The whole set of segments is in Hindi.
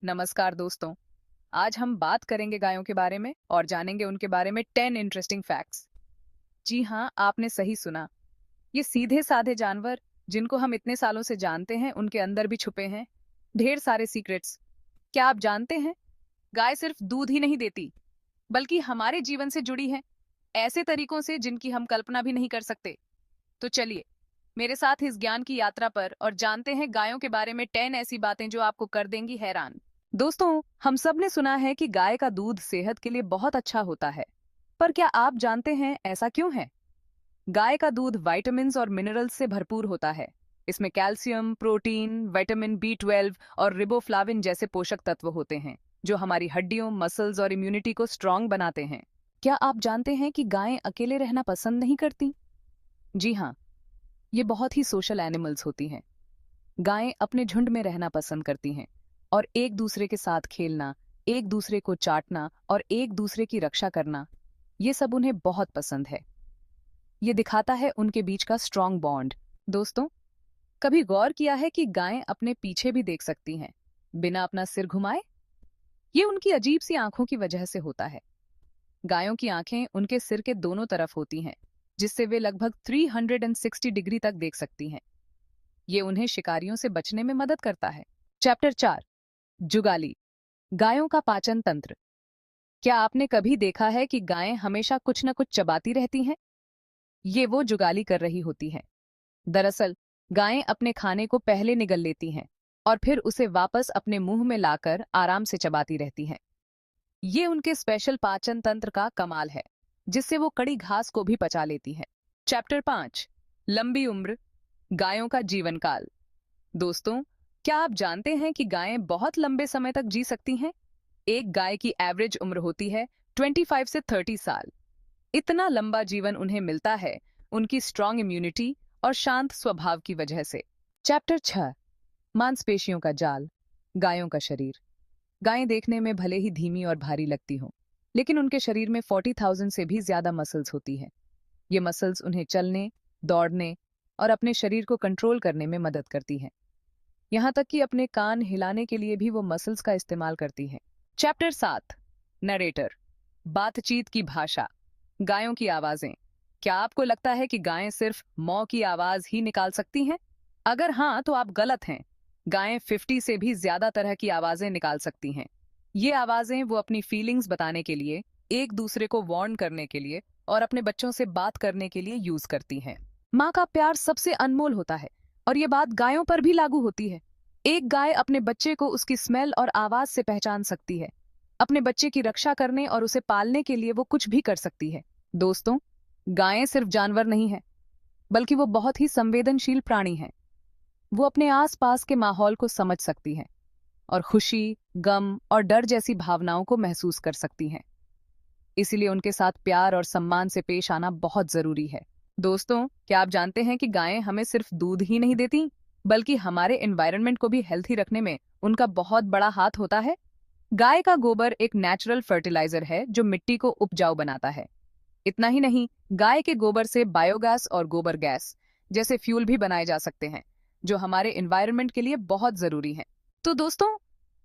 नमस्कार दोस्तों। आज हम बात करेंगे गायों के बारे में और जानेंगे उनके बारे में 10 इंटरेस्टिंग फैक्ट्स। जी हाँ, आपने सही सुना। ये सीधे साधे जानवर जिनको हम इतने सालों से जानते हैं, उनके अंदर भी छुपे हैं ढेर सारे सीक्रेट्स। क्या आप जानते हैं, गाय सिर्फ दूध ही नहीं देती, बल्कि हमारे जीवन से जुड़ी है ऐसे तरीकों से जिनकी हम कल्पना भी नहीं कर सकते। तो चलिए मेरे साथ इस ज्ञान की यात्रा पर और जानते हैं गायों के बारे में 10 ऐसी बातें जो आपको कर देंगी हैरान। दोस्तों, हम सब ने सुना है कि गाय का दूध सेहत के लिए बहुत अच्छा होता है, पर क्या आप जानते हैं ऐसा क्यों है? गाय का दूध विटामिन्स और मिनरल्स से भरपूर होता है। इसमें कैल्शियम, प्रोटीन, विटामिन बी 12 और रिबोफ्लाविन जैसे पोषक तत्व होते हैं, जो हमारी हड्डियों, मसल्स और इम्यूनिटी को स्ट्रांग बनाते हैं। क्या आप जानते हैं कि गायें अकेले रहना पसंद नहीं करती? जी हाँ, ये बहुत ही सोशल एनिमल्स होती हैं। गायें अपने झुंड में रहना पसंद करती हैं और एक दूसरे के साथ खेलना, एक दूसरे को चाटना और एक दूसरे की रक्षा करना, ये सब उन्हें बहुत पसंद है। ये दिखाता है उनके बीच का स्ट्रॉन्ग बॉन्ड। दोस्तों, कभी गौर किया है कि गायें अपने पीछे भी देख सकती हैं, बिना अपना सिर घुमाए? ये उनकी अजीब सी आंखों की वजह से होता है। गायों की आंखें उनके सिर के दोनों तरफ होती हैं, जिससे वे लगभग 360 डिग्री तक देख सकती हैं। ये उन्हें शिकारियों से बचने में मदद करता है। चैप्टर 4, जुगाली, गायों का पाचन तंत्र। क्या आपने कभी देखा है कि गायें हमेशा कुछ न कुछ चबाती रहती हैं? ये वो जुगाली कर रही होती हैं। दरअसल गायें अपने खाने को पहले निगल लेती हैं और फिर उसे वापस अपने मुंह में लाकर आराम से चबाती रहती हैं। ये उनके स्पेशल पाचन तंत्र का कमाल है, जिससे वो कड़ी घास को भी पचा लेती हैं। चैप्टर 5, लंबी उम्र, गायों का जीवन काल। दोस्तों, क्या आप जानते हैं कि गायें बहुत लंबे समय तक जी सकती हैं? एक गाय की एवरेज उम्र होती है 25 से 30 साल। इतना लंबा जीवन उन्हें मिलता है उनकी स्ट्रांग इम्यूनिटी और शांत स्वभाव की वजह से। चैप्टर 6, मांसपेशियों का जाल, गायों का शरीर। गायें देखने में भले ही धीमी और भारी लगती हों, लेकिन उनके शरीर में 40,000 से भी ज्यादा मसल्स होती हैं। ये मसल्स उन्हें चलने, दौड़ने और अपने शरीर को कंट्रोल करने में मदद करती हैं। यहाँ तक कि अपने कान हिलाने के लिए भी वो मसल्स का इस्तेमाल करती हैं। चैप्टर 7, नरेटर, बातचीत की भाषा, गायों की आवाजें। क्या आपको लगता है कि गायें सिर्फ मौ की आवाज ही निकाल सकती हैं? अगर हाँ, तो आप गलत हैं। गायें 50 से भी ज्यादा तरह की आवाजें निकाल सकती हैं। ये आवाजें वो अपनी फीलिंग्स बताने के लिए, एक दूसरे को वार्न करने के लिए और अपने बच्चों से बात करने के लिए यूज करती हैं। माँ का प्यार सबसे अनमोल होता है और ये बात गायों पर भी लागू होती है। एक गाय अपने बच्चे को उसकी स्मेल और आवाज से पहचान सकती है। अपने बच्चे की रक्षा करने और उसे पालने के लिए वो कुछ भी कर सकती है। दोस्तों, गायें सिर्फ जानवर नहीं है, बल्कि वो बहुत ही संवेदनशील प्राणी हैं। वो अपने आसपास के माहौल को समझ सकती हैं और खुशी, गम और डर जैसी भावनाओं को महसूस कर सकती हैं। इसीलिए उनके साथ प्यार और सम्मान से पेश आना बहुत जरूरी है। दोस्तों, क्या आप जानते हैं कि गायें हमें सिर्फ दूध ही नहीं देती, बल्कि हमारे एनवायरनमेंट को भी हेल्थी रखने में उनका बहुत बड़ा हाथ होता है? गाय का गोबर एक नेचुरल फर्टिलाइजर है जो मिट्टी को उपजाऊ बनाता है। इतना ही नहीं, गाय के गोबर से बायोगैस और गोबर गैस जैसे फ्यूल भी बनाए जा सकते हैं, जो हमारे एनवायरनमेंट के लिए बहुत जरूरी है। तो दोस्तों,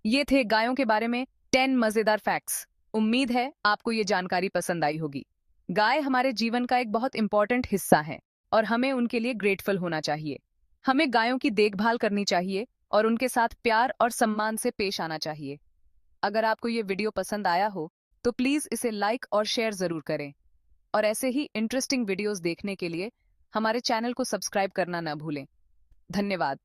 ये थे गायों के बारे में 10 मजेदार फैक्ट्स। उम्मीद है आपको ये जानकारी पसंद आई होगी। गाय हमारे जीवन का एक बहुत इंपॉर्टेंट हिस्सा है और हमें उनके लिए ग्रेटफुल होना चाहिए। हमें गायों की देखभाल करनी चाहिए और उनके साथ प्यार और सम्मान से पेश आना चाहिए। अगर आपको ये वीडियो पसंद आया हो, तो प्लीज इसे लाइक और शेयर जरूर करें और ऐसे ही इंटरेस्टिंग वीडियोस देखने के लिए हमारे चैनल को सब्सक्राइब करना न भूलें। धन्यवाद।